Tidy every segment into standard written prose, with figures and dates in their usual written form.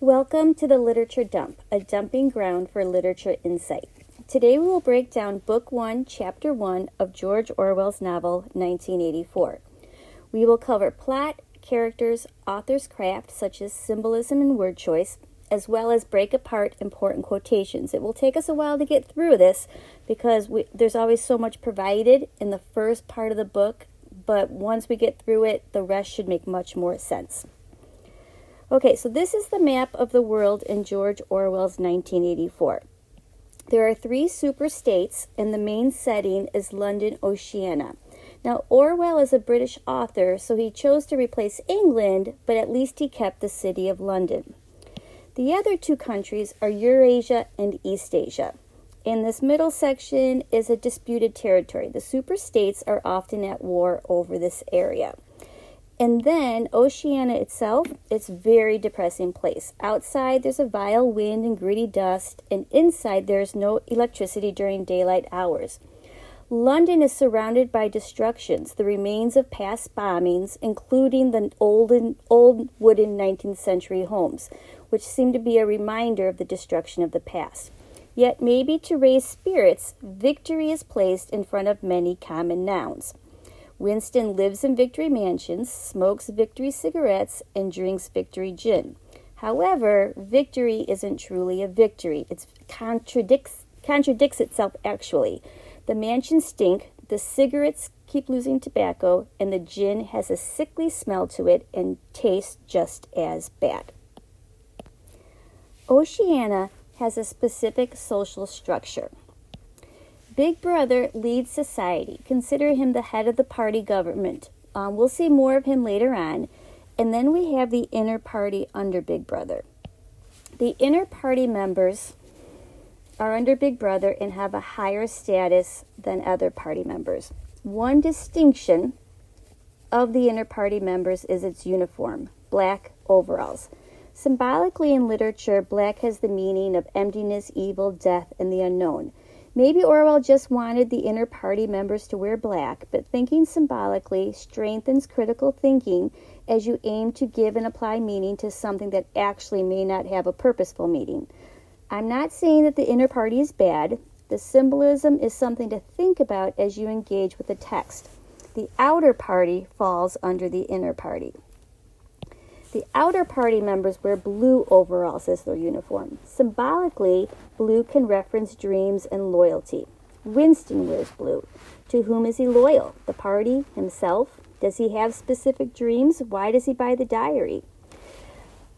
Welcome to the Literature Dump, a dumping ground for literature insight. Today we will break down Book 1, Chapter 1 of George Orwell's novel 1984. We will cover plot, characters, author's craft such as symbolism and word choice, as well as break apart important quotations. It will take us a while to get through this because there's always so much provided in the first part of the book, but once we get through it, the rest should make much more sense. Okay, so this is the map of the world in George Orwell's 1984. There are 3 super states, and the main setting is London, Oceania. Now, Orwell is a British author, so he chose to replace England, but at least he kept the city of London. The other 2 countries are Eurasia and East Asia. In this middle section is a disputed territory. The super states are often at war over this area. And then Oceania itself, it's a very depressing place. Outside there's a vile wind and gritty dust, and inside there's no electricity during daylight hours. London is surrounded by destructions, the remains of past bombings, including the old wooden 19th century homes, which seem to be a reminder of the destruction of the past. Yet maybe to raise spirits, victory is placed in front of many common nouns. Winston lives in Victory Mansions, smokes Victory cigarettes, and drinks Victory gin. However, victory isn't truly a victory. It contradicts itself actually. The mansions stink, the cigarettes keep losing tobacco, and the gin has a sickly smell to it and tastes just as bad. Oceania has a specific social structure. Big Brother leads society. Consider him the head of the party government. We'll see more of him later on. And then we have the inner party under Big Brother. The inner party members are under Big Brother and have a higher status than other party members. One distinction of the inner party members is its uniform, black overalls. Symbolically in literature, black has the meaning of emptiness, evil, death, and the unknown. Maybe Orwell just wanted the inner party members to wear black, but thinking symbolically strengthens critical thinking as you aim to give and apply meaning to something that actually may not have a purposeful meaning. I'm not saying that the inner party is bad. The symbolism is something to think about as you engage with the text. The outer party falls under the inner party. The outer party members wear blue overalls as their uniform. Symbolically, blue can reference dreams and loyalty. Winston wears blue. To whom is he loyal? The party? Himself? Does he have specific dreams? Why does he buy the diary?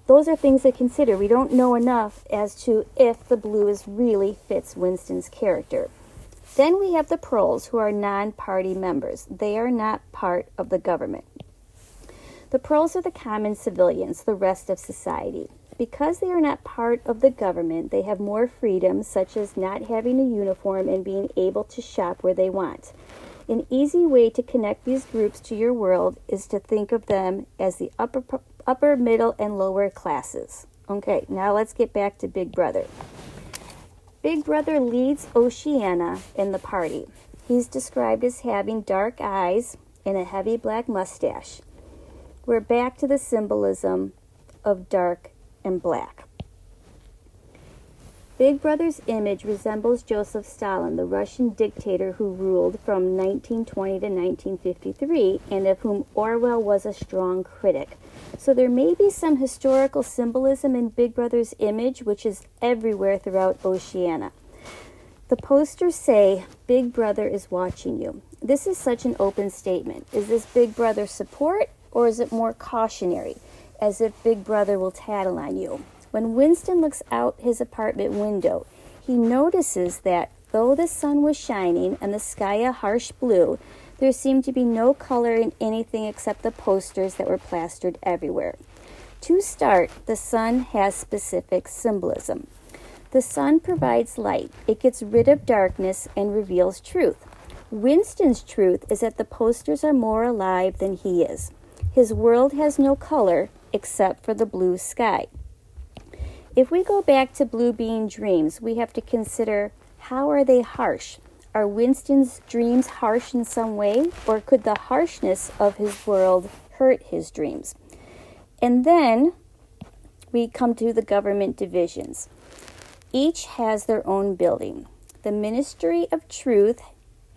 Those are things to consider. We don't know enough as to if the blue really fits Winston's character. Then we have the proles, who are non-party members. They are not part of the government. The proles are the common civilians, the rest of society. Because they are not part of the government, they have more freedom, such as not having a uniform and being able to shop where they want. An easy way to connect these groups to your world is to think of them as the upper, middle, and lower classes. Okay, now let's get back to Big Brother. Big Brother leads Oceania in the party. He's described as having dark eyes and a heavy black mustache. We're back to the symbolism of dark and black. Big Brother's image resembles Joseph Stalin, the Russian dictator who ruled from 1920 to 1953, and of whom Orwell was a strong critic. So there may be some historical symbolism in Big Brother's image, which is everywhere throughout Oceania. The posters say, "Big Brother is watching you." This is such an open statement. Is this Big Brother support? Or is it more cautionary, as if Big Brother will tattle on you? When Winston looks out his apartment window, he notices that though the sun was shining and the sky a harsh blue, there seemed to be no color in anything except the posters that were plastered everywhere. To start, the sun has specific symbolism. The sun provides light. It gets rid of darkness and reveals truth. Winston's truth is that the posters are more alive than he is. His world has no color except for the blue sky. If we go back to blue being dreams, we have to consider, how are they harsh? Are Winston's dreams harsh in some way, or could the harshness of his world hurt his dreams? And then we come to the government divisions. Each has their own building. The Ministry of Truth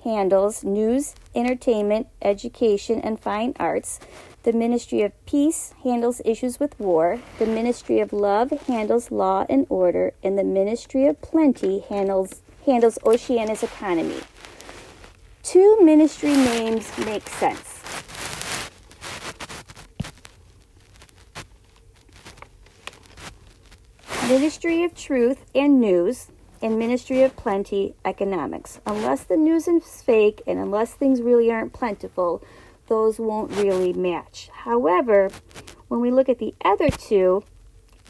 handles news, entertainment, education, and fine arts. The Ministry of Peace handles issues with war. The Ministry of Love handles law and order. And the Ministry of Plenty handles Oceania's economy. Two ministry names make sense. Ministry of Truth and News, and Ministry of Plenty, Economics. Unless the news is fake and unless things really aren't plentiful, those won't really match. However, when we look at the other two,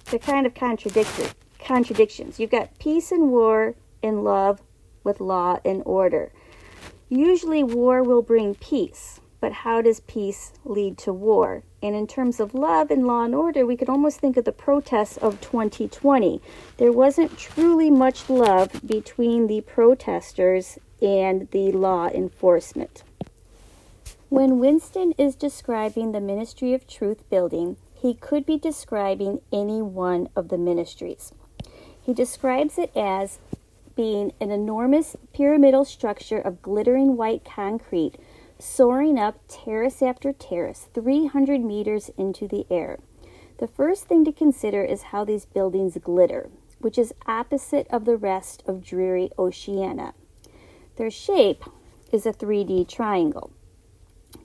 they're kind of contradictions. You've got peace and war and love with law and order. Usually war will bring peace, but how does peace lead to war? And in terms of love and law and order, we could almost think of the protests of 2020. There wasn't truly much love between the protesters and the law enforcement. When Winston is describing the Ministry of Truth building, he could be describing any one of the ministries. He describes it as being an enormous pyramidal structure of glittering white concrete soaring up terrace after terrace, 300 meters into the air. The first thing to consider is how these buildings glitter, which is opposite of the rest of dreary Oceania. Their shape is a 3D triangle.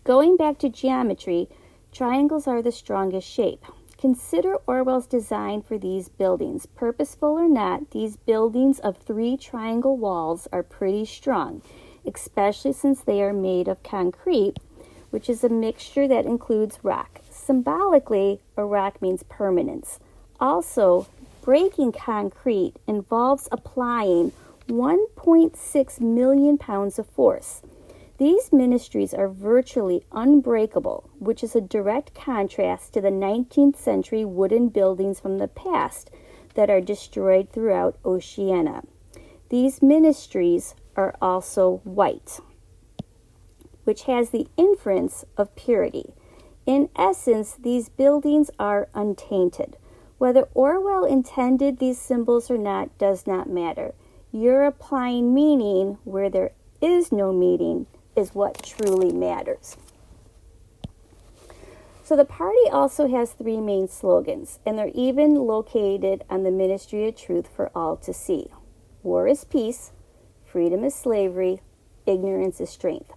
Going back to geometry, triangles are the strongest shape. Consider Orwell's design for these buildings. Purposeful or not, these buildings of 3 triangle walls are pretty strong, especially since they are made of concrete, which is a mixture that includes rock. Symbolically, a rock means permanence. Also, breaking concrete involves applying 1.6 million pounds of force. These ministries are virtually unbreakable, which is a direct contrast to the 19th century wooden buildings from the past that are destroyed throughout Oceania. These ministries are also white, which has the inference of purity. In essence, these buildings are untainted. Whether Orwell intended these symbols or not does not matter. You're applying meaning where there is no meaning is what truly matters. So the party also has 3 main slogans, and they're even located on the Ministry of Truth for all to see. War is peace, freedom is slavery, ignorance is strength.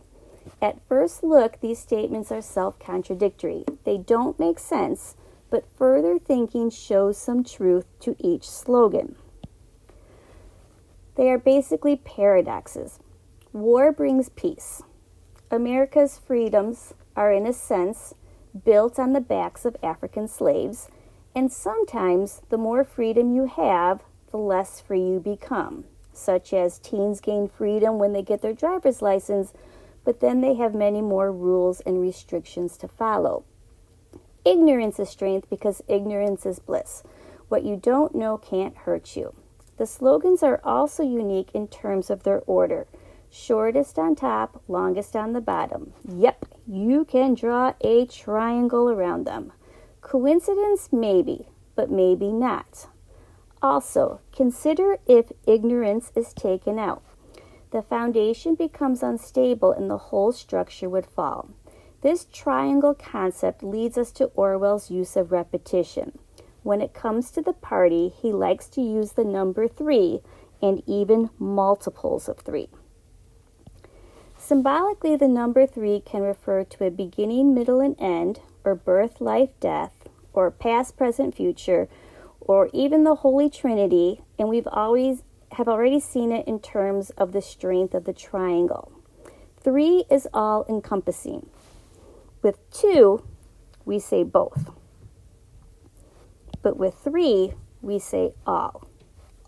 At first look, these statements are self-contradictory. They don't make sense, but further thinking shows some truth to each slogan. They are basically paradoxes. War brings peace. America's freedoms are, in a sense, built on the backs of African slaves, and sometimes the more freedom you have, the less free you become, such as teens gain freedom when they get their driver's license, but then they have many more rules and restrictions to follow. Ignorance is strength because ignorance is bliss. What you don't know can't hurt you. The slogans are also unique in terms of their order. Shortest on top, longest on the bottom. Yep, you can draw a triangle around them. Coincidence? Maybe, but maybe not. Also, consider if ignorance is taken out. The foundation becomes unstable and the whole structure would fall. This triangle concept leads us to Orwell's use of repetition. When it comes to the party, he likes to use the number 3 and even multiples of 3. Symbolically, the number 3 can refer to a beginning, middle, and end, or birth, life, death, or past, present, future, or even the Holy Trinity, and we've have already seen it in terms of the strength of the triangle. 3 is all-encompassing. With 2, we say both. But with 3, we say all.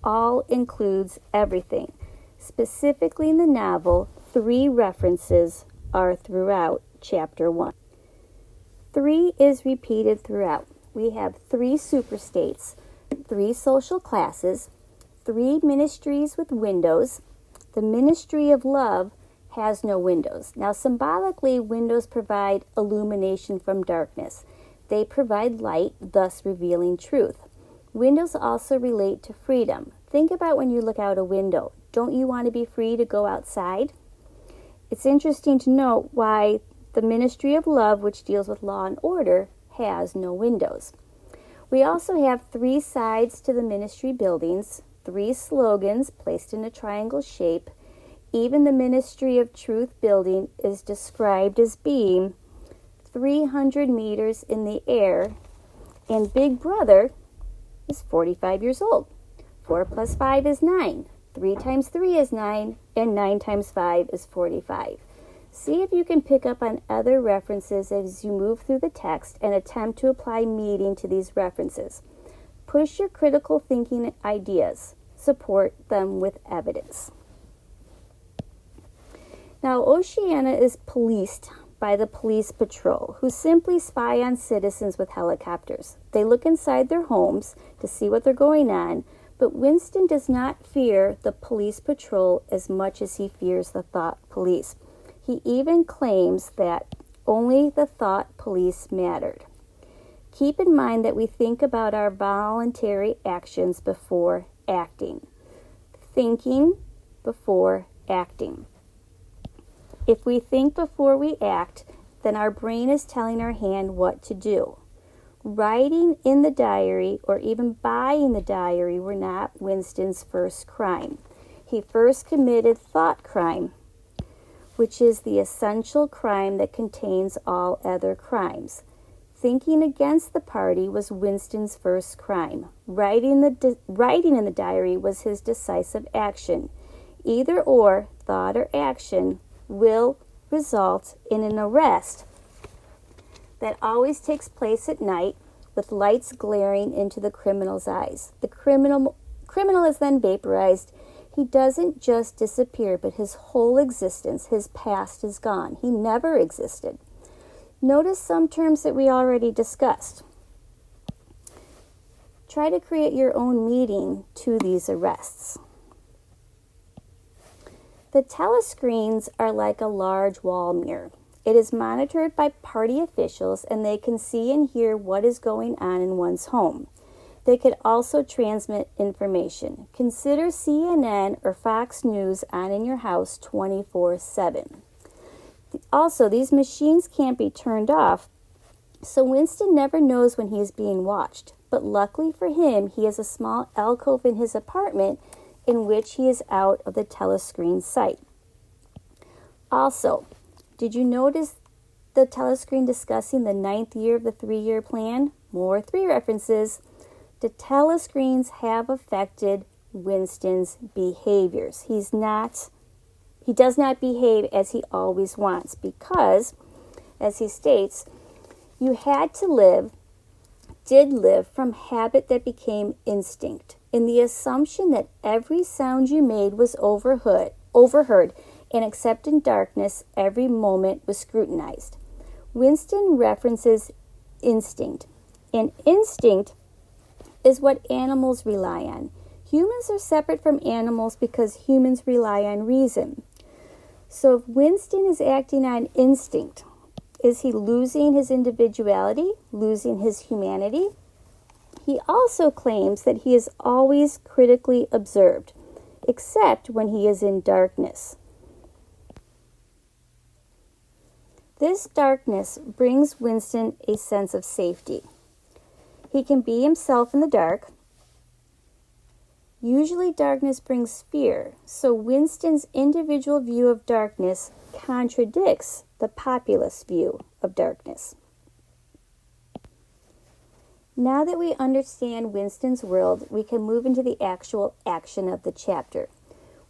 All includes everything. Specifically in the novel, 3 references are throughout chapter 1. 3 is repeated throughout. We have 3 superstates, 3 social classes, 3 ministries with windows. The Ministry of Love has no windows. Now, symbolically, windows provide illumination from darkness. They provide light, thus revealing truth. Windows also relate to freedom. Think about when you look out a window. Don't you want to be free to go outside? It's interesting to note why the Ministry of Love, which deals with law and order, has no windows. We also have 3 sides to the ministry buildings, 3 slogans placed in a triangle shape. Even the Ministry of Truth building is described as being 300 meters in the air, and Big Brother is 45 years old. 4 plus 5 is 9. 3 times 3 is 9, and 9 times 5 is 45. See if you can pick up on other references as you move through the text and attempt to apply meaning to these references. Push your critical thinking ideas. Support them with evidence. Now, Oceania is policed by the police patrol, who simply spy on citizens with helicopters. They look inside their homes to see what they're going on, but Winston does not fear the police patrol as much as he fears the thought police. He even claims that only the thought police mattered. Keep in mind that we think about our voluntary actions before acting. Thinking before acting. If we think before we act, then our brain is telling our hand what to do. Writing in the diary or even buying the diary were not Winston's first crime. He first committed thought crime, which is the essential crime that contains all other crimes. Thinking against the party was Winston's first crime. Writing in the diary was his decisive action. Either or, thought or action, will result in an arrest that always takes place at night with lights glaring into the criminal's eyes. The criminal is then vaporized. He doesn't just disappear, but his whole existence, his past is gone. He never existed. Notice some terms that we already discussed. Try to create your own meaning to these arrests. The telescreens are like a large wall mirror. It is monitored by party officials, and they can see and hear what is going on in one's home. They could also transmit information. Consider CNN or Fox News on in your house 24/7. Also, these machines can't be turned off, so Winston never knows when he is being watched. But luckily for him, he has a small alcove in his apartment in which he is out of the telescreen sight. Also, did you notice the telescreen discussing the 9th year of the 3-year plan? More 3 references. The telescreens have affected Winston's behaviors. He does not behave as he always wants because, as he states, you did live from habit that became instinct, in the assumption that every sound you made was overheard, and except in darkness, every moment was scrutinized. Winston references instinct, and instinct is what animals rely on. Humans are separate from animals because humans rely on reason. So if Winston is acting on instinct, is he losing his individuality, losing his humanity? He also claims that he is always critically observed, except when he is in darkness. This darkness brings Winston a sense of safety. He can be himself in the dark. Usually darkness brings fear, so Winston's individual view of darkness contradicts the populist view of darkness. Now that we understand Winston's world, we can move into the actual action of the chapter.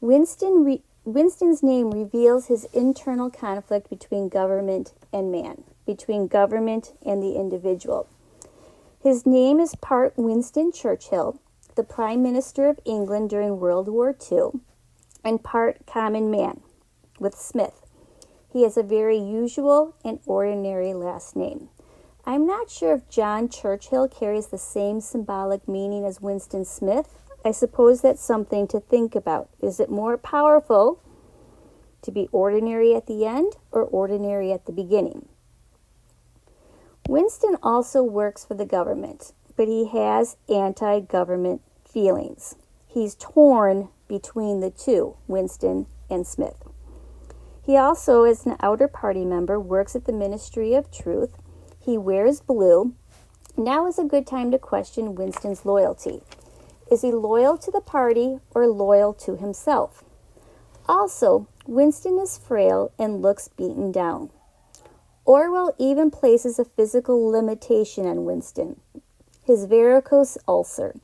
Winston's name reveals his internal conflict between government and man, between government and the individual. His name is part Winston Churchill, the Prime Minister of England during World War II, and part common man, with Smith. He has a very usual and ordinary last name. I'm not sure if John Churchill carries the same symbolic meaning as Winston Smith. I suppose that's something to think about. Is it more powerful to be ordinary at the end or ordinary at the beginning? Winston also works for the government, but he has anti-government feelings. He's torn between the two, Winston and Smith. He also, as an outer party member, works at the Ministry of Truth. He wears blue. Now is a good time to question Winston's loyalty. Is he loyal to the party or loyal to himself? Also, Winston is frail and looks beaten down. Orwell even places a physical limitation on Winston, his varicose ulcer.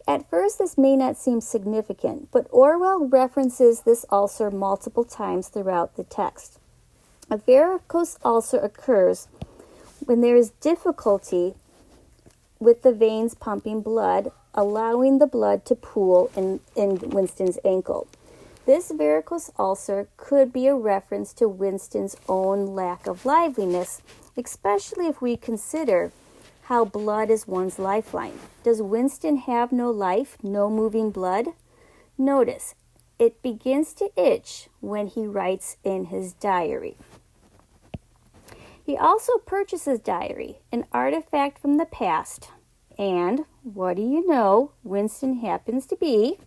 At first, this may not seem significant, but Orwell references this ulcer multiple times throughout the text. A varicose ulcer occurs when there is difficulty with the veins pumping blood, allowing the blood to pool in Winston's ankle. This varicose ulcer could be a reference to Winston's own lack of liveliness, especially if we consider how blood is one's lifeline. Does Winston have no life, no moving blood? Notice, it begins to itch when he writes in his diary. He also purchases diary, an artifact from the past. And, what do you know, Winston happens to be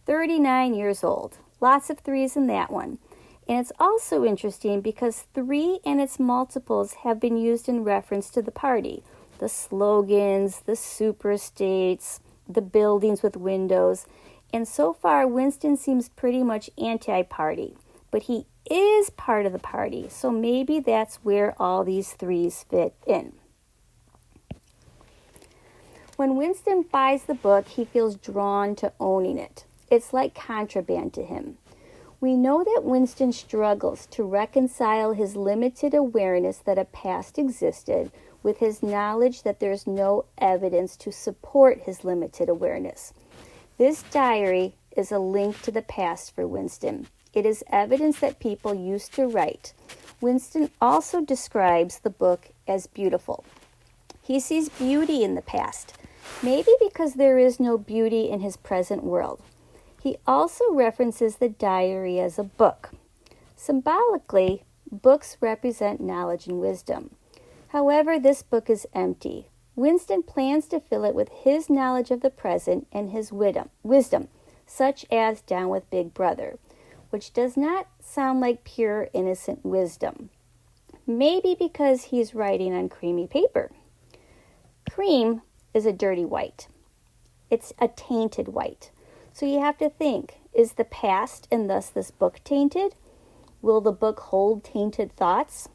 39 years old. Lots of threes in that one. And it's also interesting because 3 and its multiples have been used in reference to the party. The slogans, the superstates, the buildings with windows. And so far, Winston seems pretty much anti-party. But he is part of the party, so maybe that's where all these threes fit in. When Winston buys the book, he feels drawn to owning it. It's like contraband to him. We know that Winston struggles to reconcile his limited awareness that a past existed with his knowledge that there's no evidence to support his limited awareness. This diary is a link to the past for Winston. It is evidence that people used to write. Winston also describes the book as beautiful. He sees beauty in the past, maybe because there is no beauty in his present world. He also references the diary as a book. Symbolically, books represent knowledge and wisdom. However, this book is empty. Winston plans to fill it with his knowledge of the present and his wisdom, such as Down with Big Brother, which does not sound like pure, innocent wisdom. Maybe because he's writing on creamy paper. Cream is a dirty white. It's a tainted white. So you have to think, is the past and thus this book tainted? Will the book hold tainted thoughts?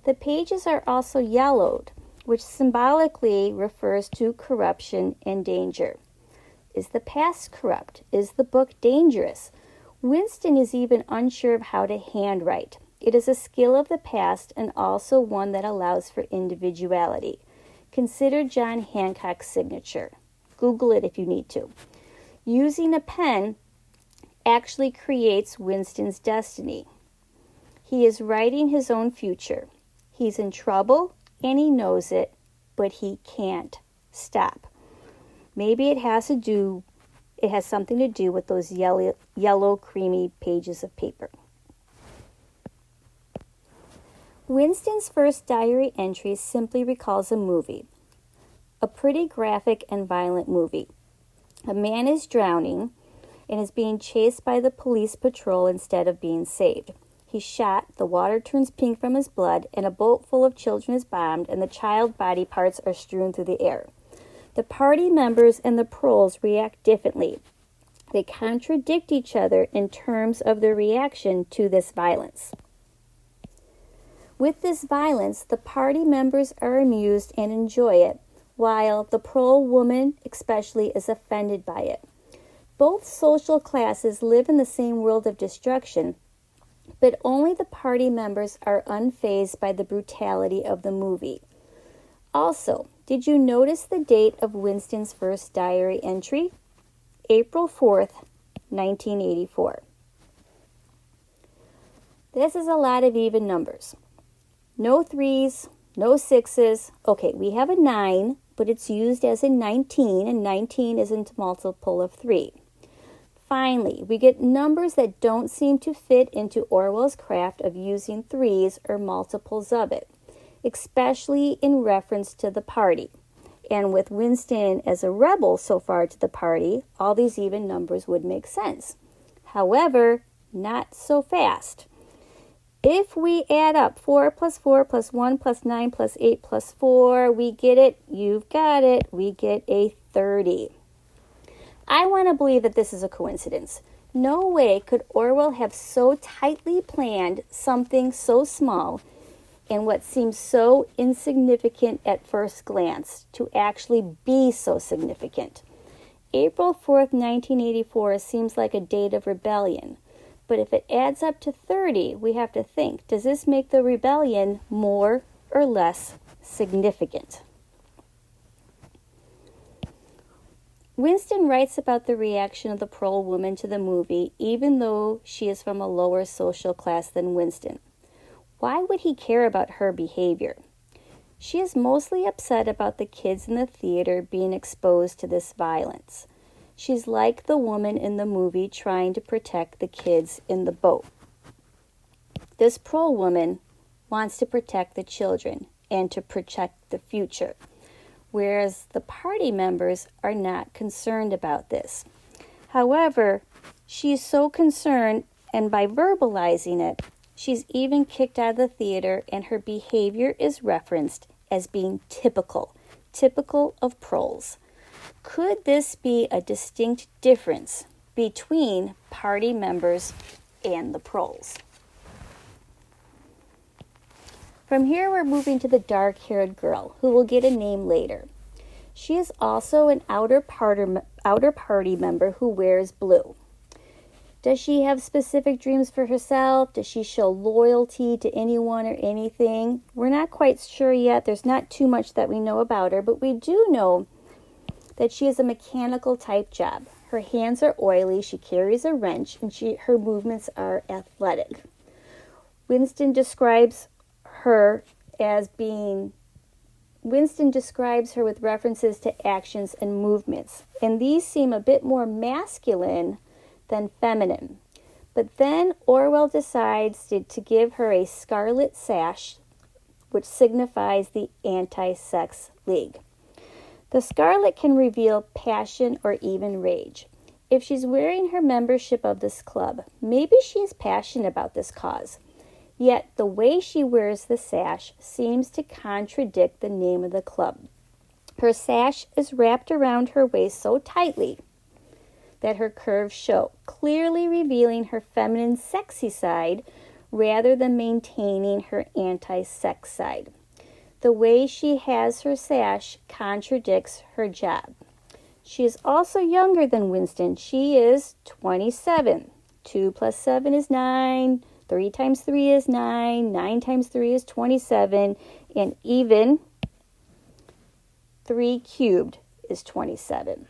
The pages are also yellowed, which symbolically refers to corruption and danger. Is the past corrupt? Is the book dangerous? Winston is even unsure of how to handwrite. It is a skill of the past and also one that allows for individuality. Consider John Hancock's signature. Google it if you need to. Using a pen actually creates Winston's destiny. He is writing his own future. He's in trouble and he knows it, but he can't stop. Maybe it has something to do with those yellow creamy pages of paper. Winston's first diary entry simply recalls a movie, a pretty graphic and violent movie. A man is drowning and is being chased by the police patrol instead of being saved. He's shot, the water turns pink from his blood, and a boat full of children is bombed, and the child body parts are strewn through the air. The party members and the proles react differently. They contradict each other in terms of their reaction to this violence. With this violence, the party members are amused and enjoy it, while the prole woman especially is offended by it. Both social classes live in the same world of destruction, but only the party members are unfazed by the brutality of the movie. Also, did you notice the date of Winston's first diary entry? April 4th, 1984. This is a lot of even numbers. No threes, no sixes. Okay, we have a 9, but it's used as in 19, and 19 isn't a multiple of 3. Finally, we get numbers that don't seem to fit into Orwell's craft of using threes or multiples of it, especially in reference to the party. And with Winston as a rebel so far to the party, all these even numbers would make sense. However, not so fast. If we add up 4 plus 4 plus 1 plus 9 plus 8 plus 4, we get it. You've got it. We get a 30. I want to believe that this is a coincidence. No way could Orwell have so tightly planned something so small and what seems so insignificant at first glance to actually be so significant. April 4th, 1984 seems like a date of rebellion. But if it adds up to 30, we have to think, does this make the rebellion more or less significant? Winston writes about the reaction of the prole woman to the movie, even though she is from a lower social class than Winston. Why would he care about her behavior? She is mostly upset about the kids in the theater being exposed to this violence. She's like the woman in the movie trying to protect the kids in the boat. This prole woman wants to protect the children and to protect the future, whereas the party members are not concerned about this. However, she's so concerned, and by verbalizing it, she's even kicked out of the theater, and her behavior is referenced as being typical of proles. Could this be a distinct difference between party members and the proles? From here, we're moving to the dark-haired girl, who will get a name later. She is also an outer party member who wears blue. Does she have specific dreams for herself? Does she show loyalty to anyone or anything? We're not quite sure yet. There's not too much that we know about her, but we do know that she is a mechanical type job. Her hands are oily, she carries a wrench, and her movements are athletic. Winston describes her with references to actions and movements, and these seem a bit more masculine than feminine. But then Orwell decides to give her a scarlet sash, which signifies the anti-sex league. The scarlet can reveal passion or even rage. If she's wearing her membership of this club, maybe she is passionate about this cause. Yet the way she wears the sash seems to contradict the name of the club. Her sash is wrapped around her waist so tightly that her curves show, clearly revealing her feminine sexy side rather than maintaining her anti-sex side. The way she has her sash contradicts her job. She is also younger than Winston. She is 27. 2 plus 7 is 9. 3 times 3 is 9. 9 times 3 is 27. And even 3 cubed is 27.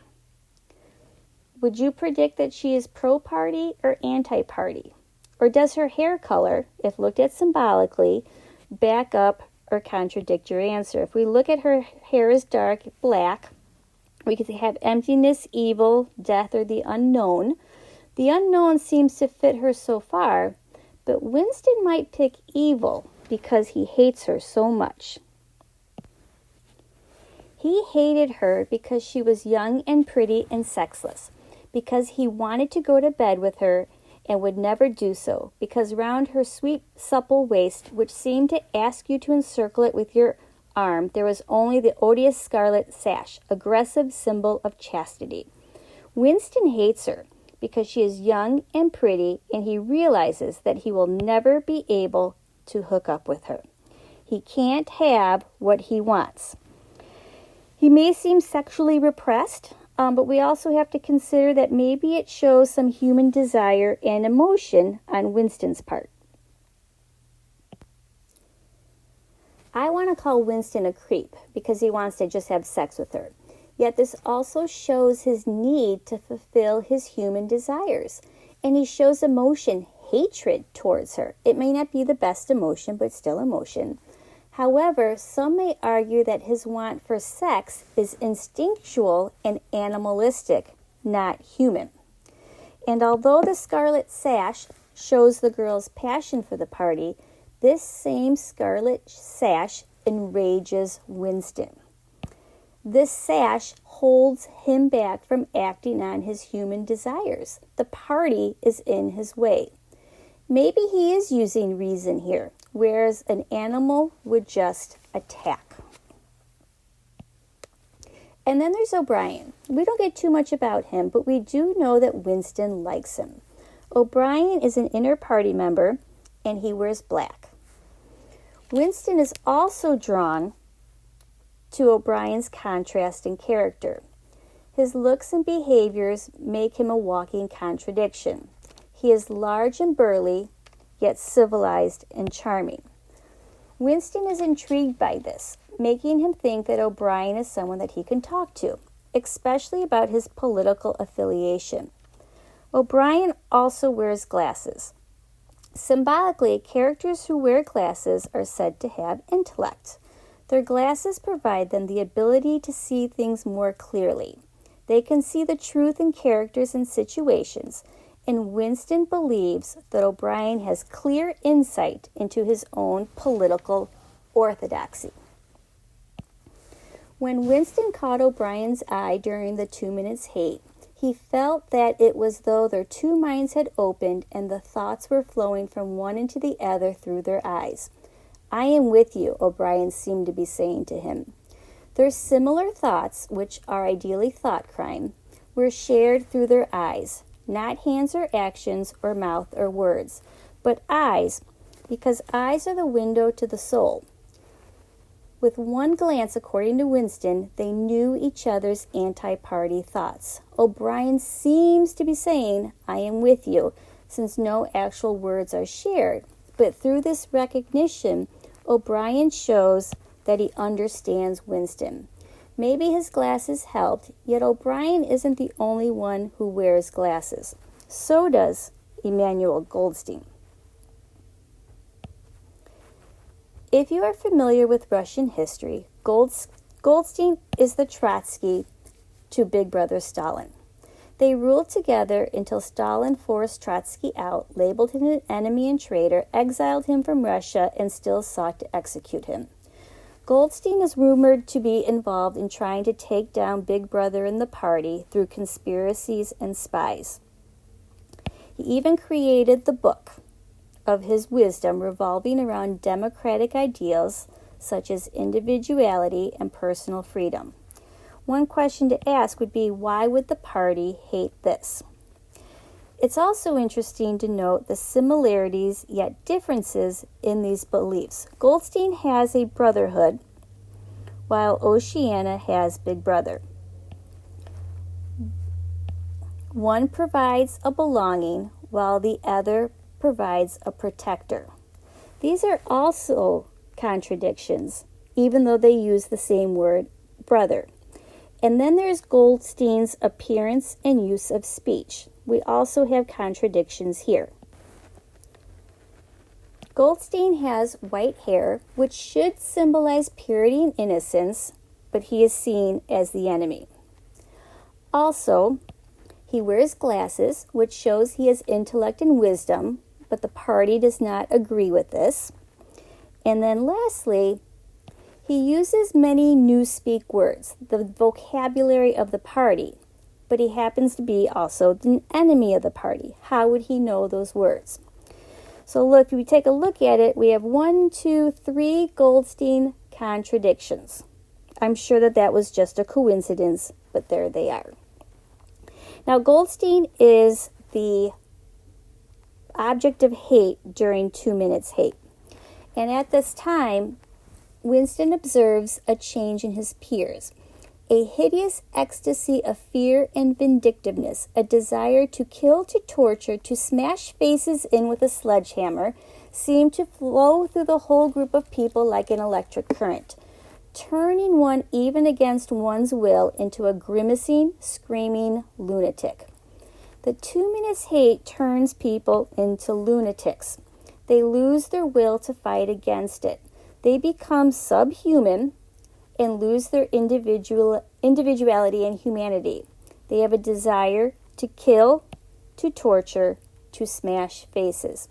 Would you predict that she is pro-party or anti-party? Or does her hair color, if looked at symbolically, back up or contradict your answer? If we look at her hair is dark, black, we could have emptiness, evil, death, or the unknown. The unknown seems to fit her so far, but Winston might pick evil because he hates her so much. He hated her because she was young and pretty and sexless, because he wanted to go to bed with her and would never do so, because round her sweet, supple waist, which seemed to ask you to encircle it with your arm, there was only the odious scarlet sash, aggressive symbol of chastity. Winston hates her because she is young and pretty, and he realizes that he will never be able to hook up with her. He can't have what he wants. He may seem sexually repressed, but we also have to consider that maybe it shows some human desire and emotion on Winston's part. I want to call Winston a creep because he wants to just have sex with her. Yet this also shows his need to fulfill his human desires. And he shows emotion, hatred towards her. It may not be the best emotion, but still emotion. However, some may argue that his want for sex is instinctual and animalistic, not human. And although the scarlet sash shows the girl's passion for the party, this same scarlet sash enrages Winston. This sash holds him back from acting on his human desires. The party is in his way. Maybe he is using reason here, whereas an animal would just attack. And then there's O'Brien. We don't get too much about him, but we do know that Winston likes him. O'Brien is an inner party member, and he wears black. Winston is also drawn to O'Brien's contrasting character. His looks and behaviors make him a walking contradiction. He is large and burly, yet civilized and charming. Winston is intrigued by this, making him think that O'Brien is someone that he can talk to, especially about his political affiliation. O'Brien also wears glasses. Symbolically, characters who wear glasses are said to have intellect. Their glasses provide them the ability to see things more clearly. They can see the truth in characters and situations, and Winston believes that O'Brien has clear insight into his own political orthodoxy. When Winston caught O'Brien's eye during the 2 minutes hate, he felt that it was though their two minds had opened and the thoughts were flowing from one into the other through their eyes. "I am with you," O'Brien seemed to be saying to him. Their similar thoughts, which are ideally thought crime, were shared through their eyes, not hands or actions or mouth or words, but eyes, because eyes are the window to the soul. With one glance, according to Winston, they knew each other's anti-party thoughts. O'Brien seems to be saying, "I am with you," since no actual words are shared. But through this recognition, O'Brien shows that he understands Winston. Maybe his glasses helped, yet O'Brien isn't the only one who wears glasses. So does Emmanuel Goldstein. If you are familiar with Russian history, Goldstein is the Trotsky to Big Brother Stalin. They ruled together until Stalin forced Trotsky out, labeled him an enemy and traitor, exiled him from Russia, and still sought to execute him. Goldstein is rumored to be involved in trying to take down Big Brother and the party through conspiracies and spies. He even created the book of his wisdom revolving around democratic ideals such as individuality and personal freedom. One question to ask would be, why would the party hate this? It's also interesting to note the similarities yet differences in these beliefs. Goldstein has a brotherhood, while Oceana has Big Brother. One provides a belonging, while the other provides a protector. These are also contradictions, even though they use the same word, brother. And then there's Goldstein's appearance and use of speech. We also have contradictions here. Goldstein has white hair, which should symbolize purity and innocence, but he is seen as the enemy. Also, he wears glasses, which shows he has intellect and wisdom, but the party does not agree with this. And then lastly, he uses many newspeak words, the vocabulary of the party, but he happens to be also an enemy of the party. How would he know those words? So look, if we take a look at it, we have 1, 2, 3 Goldstein contradictions. I'm sure that was just a coincidence, but there they are. Now, Goldstein is the object of hate during 2 minutes hate. And at this time, Winston observes a change in his peers, a hideous ecstasy of fear and vindictiveness, a desire to kill, to torture, to smash faces in with a sledgehammer, seemed to flow through the whole group of people like an electric current, turning one even against one's will into a grimacing, screaming lunatic. The 2 minutes hate turns people into lunatics. They lose their will to fight against it. They become subhuman and lose their individuality and humanity. They have a desire to kill, to torture, to smash faces.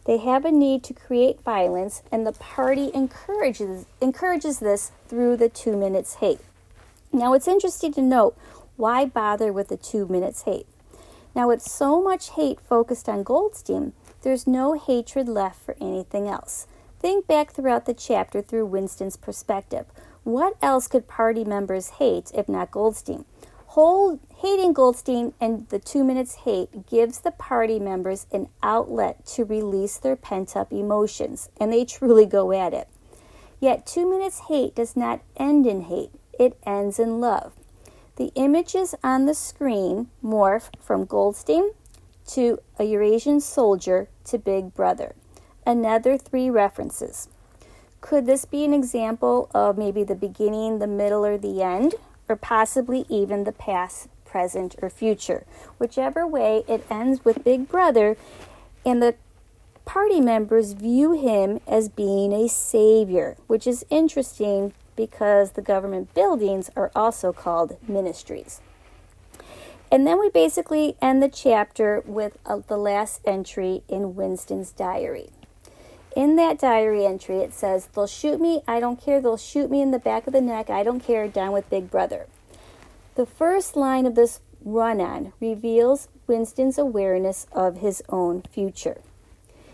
They have a need to create violence, and the party encourages this through the 2 minutes hate. Now, it's interesting to note, why bother with the 2 minutes hate? Now, with so much hate focused on Goldstein, there's no hatred left for anything else. Think back throughout the chapter through Winston's perspective. What else could party members hate if not Goldstein? Hating Goldstein and the 2 minutes hate gives the party members an outlet to release their pent-up emotions, and they truly go at it. Yet 2 minutes hate does not end in hate. It ends in love. The images on the screen morph from Goldstein to a Eurasian soldier to Big Brother. Another 3 references. Could this be an example of maybe the beginning, the middle, or the end? Or possibly even the past, present, or future? Whichever way, it ends with Big Brother, and the party members view him as being a savior, which is interesting because the government buildings are also called ministries. And then we basically end the chapter with the last entry in Winston's diary. In that diary entry, it says, "They'll shoot me, I don't care. They'll shoot me in the back of the neck, I don't care. Down with Big Brother." The first line of this run-on reveals Winston's awareness of his own future.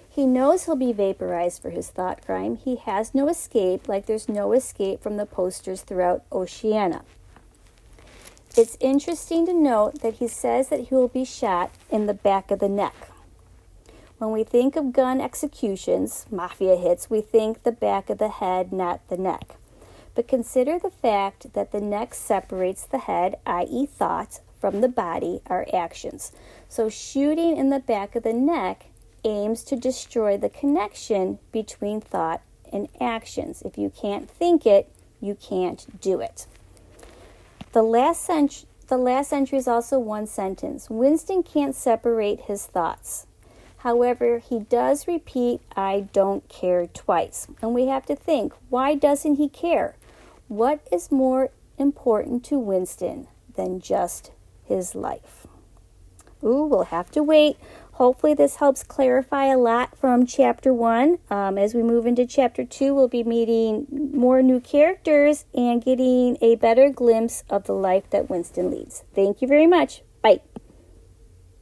He knows he'll be vaporized for his thought crime. He has no escape, like there's no escape from the posters throughout Oceania. It's interesting to note that he says that he will be shot in the back of the neck. When we think of gun executions, mafia hits, we think the back of the head, not the neck. But consider the fact that the neck separates the head, i.e. thoughts, from the body, our actions. So shooting in the back of the neck aims to destroy the connection between thought and actions. If you can't think it, you can't do it. The last entry is also one sentence. Winston can't separate his thoughts. However, he does repeat, "I don't care," twice. And we have to think, why doesn't he care? What is more important to Winston than just his life? We'll have to wait. Hopefully this helps clarify a lot from Chapter 1. As we move into Chapter 2, we'll be meeting more new characters and getting a better glimpse of the life that Winston leads. Thank you very much.